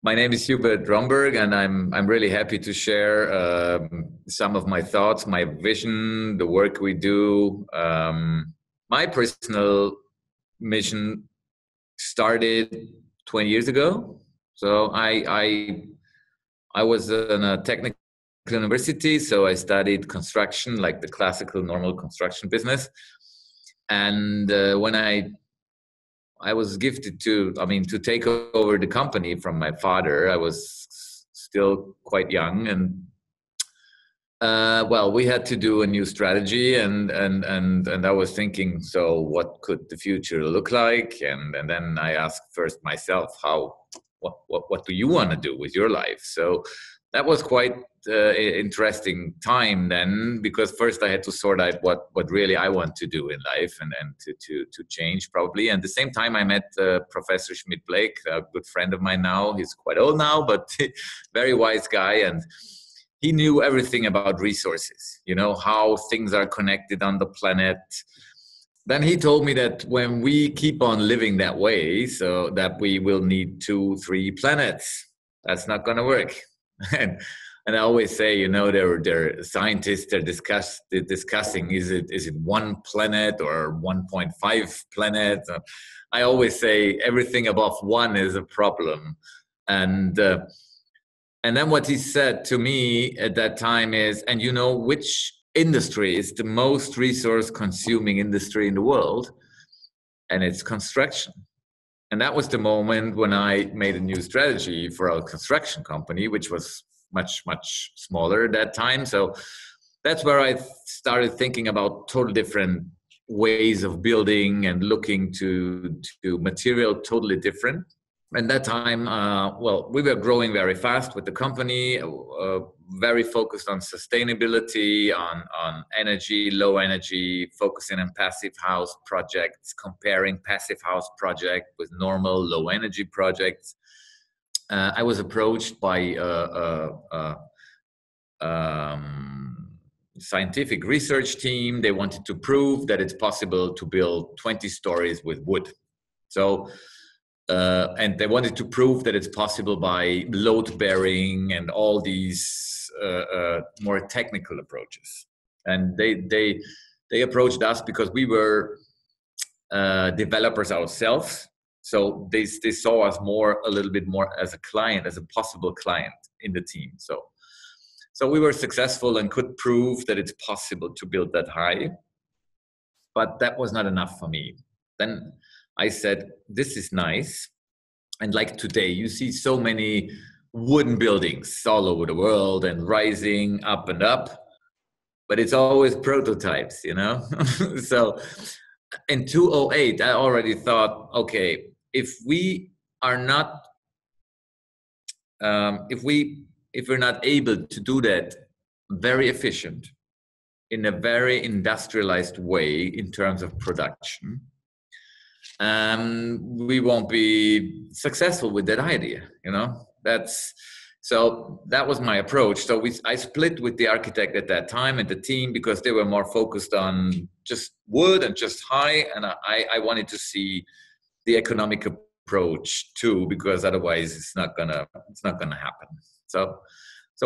My name is Hubert Rhomberg, and I'm really happy to share some of my thoughts, my vision, the work we do. My personal mission started 20 years ago. So I was in a technical university, so I studied construction, like the classical normal construction business. And when I was gifted to take over the company from my father. I was still quite young, and well, we had to do a new strategy, and I was thinking, so what could the future look like? And then I asked first myself, what do you want to do with your life? So that was quite interesting time then, because first I had to sort out what really I want to do in life and to change probably. And at the same time I met Professor Schmidt-Blake, a good friend of mine now. He's quite old now, but very wise guy, and he knew everything about resources, you know, how things are connected on the planet. Then he told me that when we keep on living that way, so that we will need 2-3 planets, that's not going to work. And I always say, you know, they're scientists are discussing is it 1 planet or 1.5 planets. I always say everything above 1 is a problem. And then what he said to me at that time is, and you know which industry is the most resource consuming industry in the world? And it's construction. And that was the moment when I made a new strategy for our construction company, which was much, much smaller at that time. So that's where I started thinking about totally different ways of building and looking to material totally different. And that time, well, we were growing very fast with the company, very focused on sustainability, on energy, low energy, focusing on passive house projects, comparing passive house project with normal low energy projects. I was approached by scientific research team. They wanted to prove that it's possible to build 20 stories with wood. So, and they wanted to prove that it's possible by load bearing and all these more technical approaches. And they approached us because we were developers ourselves. So they saw us a little bit more as a client, as a possible client in the team. So we were successful and could prove that it's possible to build that high. But that was not enough for me. Then I said, this is nice. And like today, you see so many wooden buildings all over the world and rising up and up, but it's always prototypes, you know? So in 2008, I already thought, okay, if we are not, if we're not able to do that very efficient, in a very industrialized way in terms of production, we won't be successful with that idea, you know. So that was my approach. So I split with the architect at that time and the team, because they were more focused on just wood and just high, and I wanted to see the economic approach too, because otherwise it's not gonna happen. So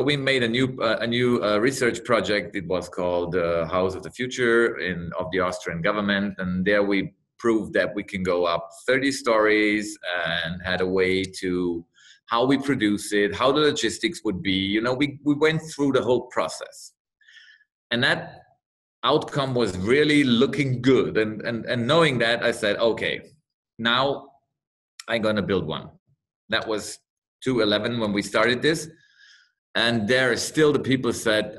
we made a new research project. It was called House of the Future of the Austrian government, and there we proved that we can go up 30 stories and had a way to how we produce it, how the logistics would be. You know, we went through the whole process, and that outcome was really looking good. And knowing that, I said, okay, now I'm gonna build one. That was 2011 when we started this. And there still the people said,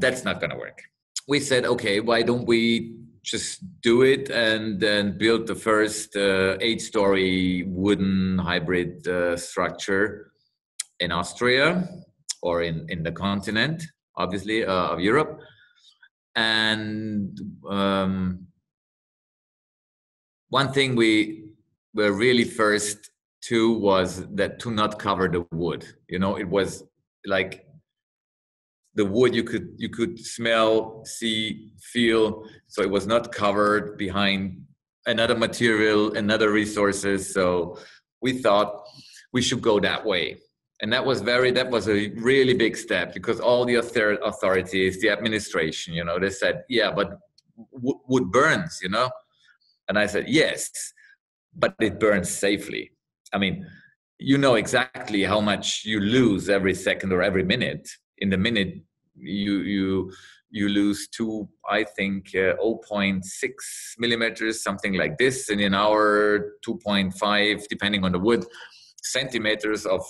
that's not gonna work. We said, okay, why don't we just do it and then build the first 8-story wooden hybrid structure in Austria, or in the continent, obviously, of Europe. And one thing we were really first to was that to not cover the wood. You know, it was like the wood you could smell, see, feel. So it was not covered behind another material, another resources. So we thought, we should go that way. And that was a really big step, because all the authorities, the administration, you know, they said, yeah, but wood burns, you know? And I said, yes, but it burns safely. I mean, you know exactly how much you lose every second or every minute. In the minute, you lose I think 0.6 millimeters, something like this, and in an hour 2.5, depending on the wood, centimeters of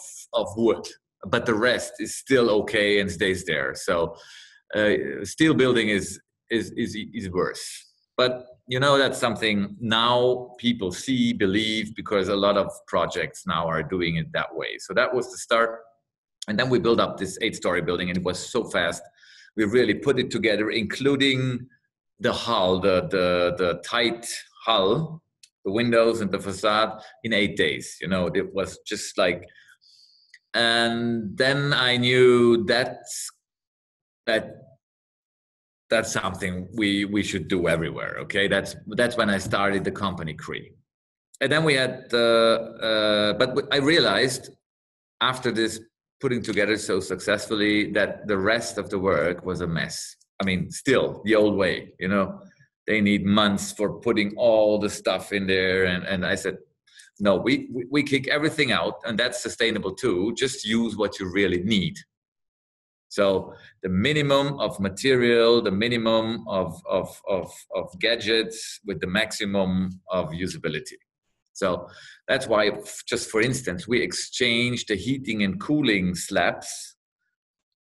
wood. But the rest is still okay and stays there. So steel building is worse. But you know, that's something now people see, believe, because a lot of projects now are doing it that way. So that was the start. And then we built up this 8-story building, and it was so fast. We really put it together, including the hull, the tight hull, the windows and the facade, in 8 days. You know, it was just like, and then I knew that's something we should do everywhere. Okay, that's when I started the company CREE. And then we had but I realized after this putting together so successfully that the rest of the work was a mess. I mean, still the old way, you know, they need months for putting all the stuff in there. And I said, no, we kick everything out, and that's sustainable too. Just use what you really need. So the minimum of material, the minimum of gadgets with the maximum of usability. So that's why, just for instance, we exchanged the heating and cooling slabs.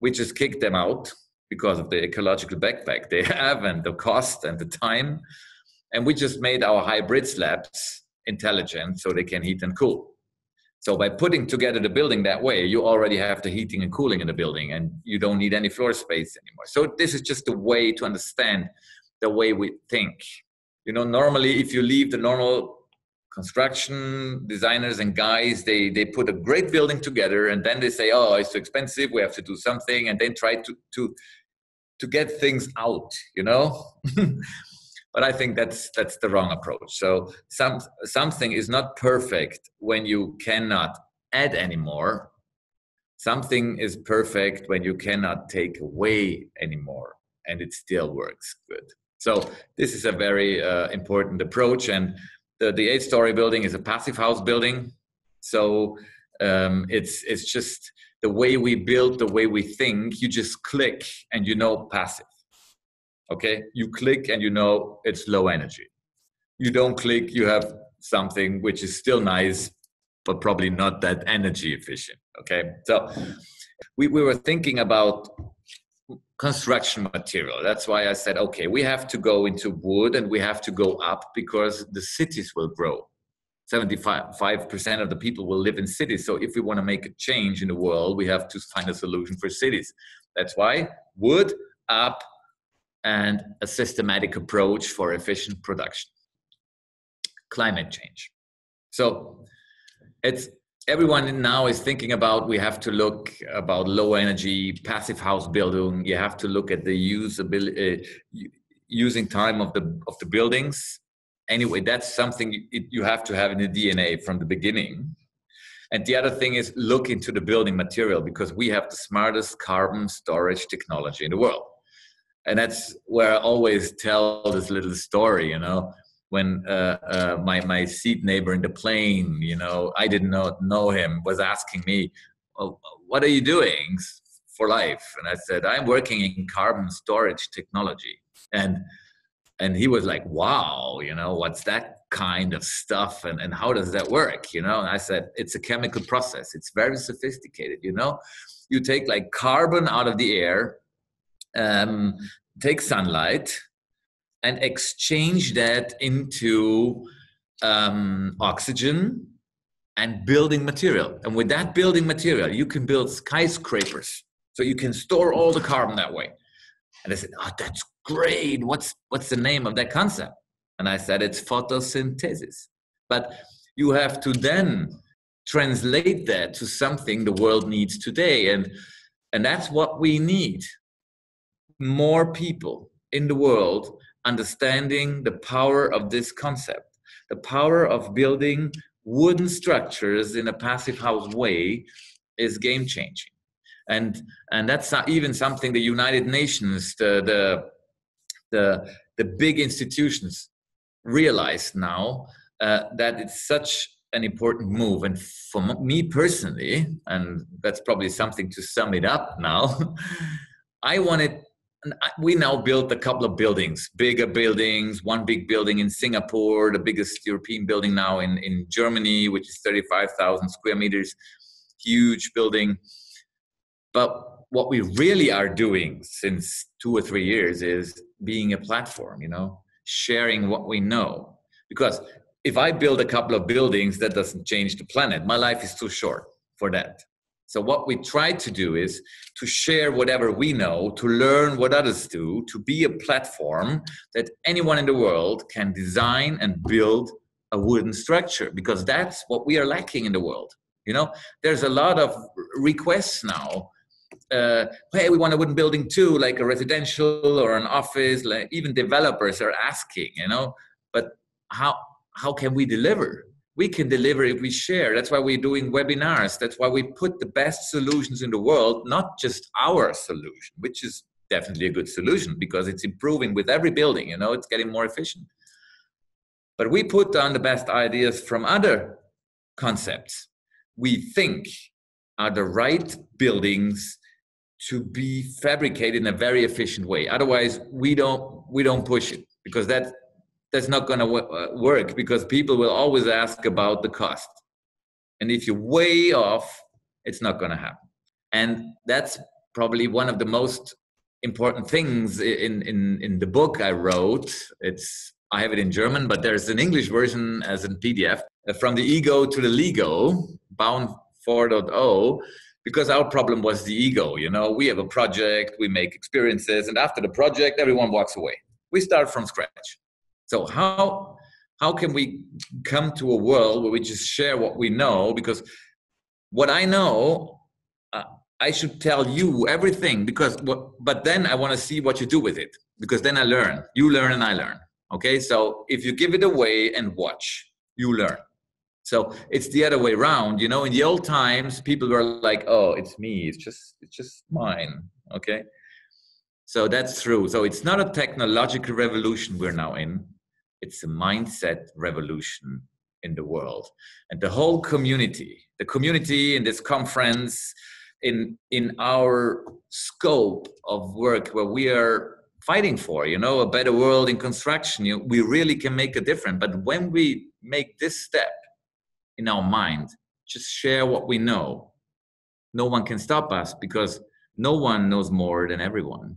We just kicked them out because of the ecological backpack they have and the cost and the time. And we just made our hybrid slabs intelligent so they can heat and cool. So by putting together the building that way, you already have the heating and cooling in the building, and you don't need any floor space anymore. So this is just a way to understand the way we think. You know, normally if you leave the normal construction designers and guys, they put a great building together, and then they say, oh, it's too expensive, we have to do something, and then try to get things out, you know? But I think that's the wrong approach. So something is not perfect when you cannot add anymore. Something is perfect when you cannot take away anymore, and it still works good. So this is a very important approach. And the 8-story building is a passive house building. So it's just the way we build, the way we think. You just click and you know passive. Okay, you click and you know it's low energy. You don't click, you have something which is still nice, but probably not that energy efficient. Okay, so we were thinking about construction material. That's why I said, okay, we have to go into wood and we have to go up because the cities will grow. 75% of the people will live in cities. So if we want to make a change in the world, we have to find a solution for cities. That's why wood up, and a systematic approach for efficient production. Climate change. So everyone now is thinking about, we have to look about low energy, passive house building. You have to look at the using time of the buildings. Anyway, that's something you have to have in the DNA from the beginning. And the other thing is look into the building material, because we have the smartest carbon storage technology in the world. And that's where I always tell this little story, you know, when my seat neighbor in the plane, you know, I didn't know him, was asking me, oh, what are you doing for life? And I said, I'm working in carbon storage technology. And he was like, wow, you know, what's that kind of stuff? And how does that work? You know, and I said, it's a chemical process. It's very sophisticated, you know. You take like carbon out of the air, take sunlight and exchange that into oxygen and building material. And with that building material, you can build skyscrapers. So you can store all the carbon that way. And I said, oh, that's great. What's the name of that concept? And I said, it's photosynthesis. But you have to then translate that to something the world needs today. And that's what we need. More people in the world understanding the power of this concept, the power of building wooden structures in a passive house way is game changing. And that's even something the United Nations, the big institutions realize now, that it's such an important move. And for me personally, and that's probably something to sum it up now, we now built a couple of buildings, bigger buildings, one big building in Singapore, the biggest European building now in Germany, which is 35,000 square meters, huge building. But what we really are doing since 2 or 3 years is being a platform, sharing what we know. Because if I build a couple of buildings, that doesn't change the planet. My life is too short for that. So what we try to do is to share whatever we know, to learn what others do, to be a platform that anyone in the world can design and build a wooden structure, because that's what we are lacking in the world. There's a lot of requests now. Hey, we want a wooden building too, like a residential or an office. Like even developers are asking, but how can we deliver? We can deliver if we share. That's why we're doing webinars. That's why we put the best solutions in the world, not just our solution, which is definitely a good solution because it's improving with every building, it's getting more efficient. But we put down the best ideas from other concepts we think are the right buildings to be fabricated in a very efficient way. Otherwise, we don't push it, because that's not going to work, because people will always ask about the cost. And if you're way off, it's not going to happen. And that's probably one of the most important things in the book I wrote. I have it in German, but there's an English version as a PDF, From the Ego to the Lego, Bound 4.0, because our problem was the ego. We have a project, we make experiences, and after the project, everyone walks away. We start from scratch. So how can we come to a world where we just share what we know? Because what I know, I should tell you everything, but then I want to see what you do with it, because then I learn. You learn and I learn. Okay, so if you give it away and watch, you learn. So it's the other way around. In the old times, people were like, "Oh, it's me. It's just mine." Okay, so that's true. So it's not a technological revolution we're now in. It's a mindset revolution in the world. And the whole community, the community in this conference, in our scope of work where we are fighting for, a better world in construction, we really can make a difference. But when we make this step in our mind, just share what we know, no one can stop us, because no one knows more than everyone.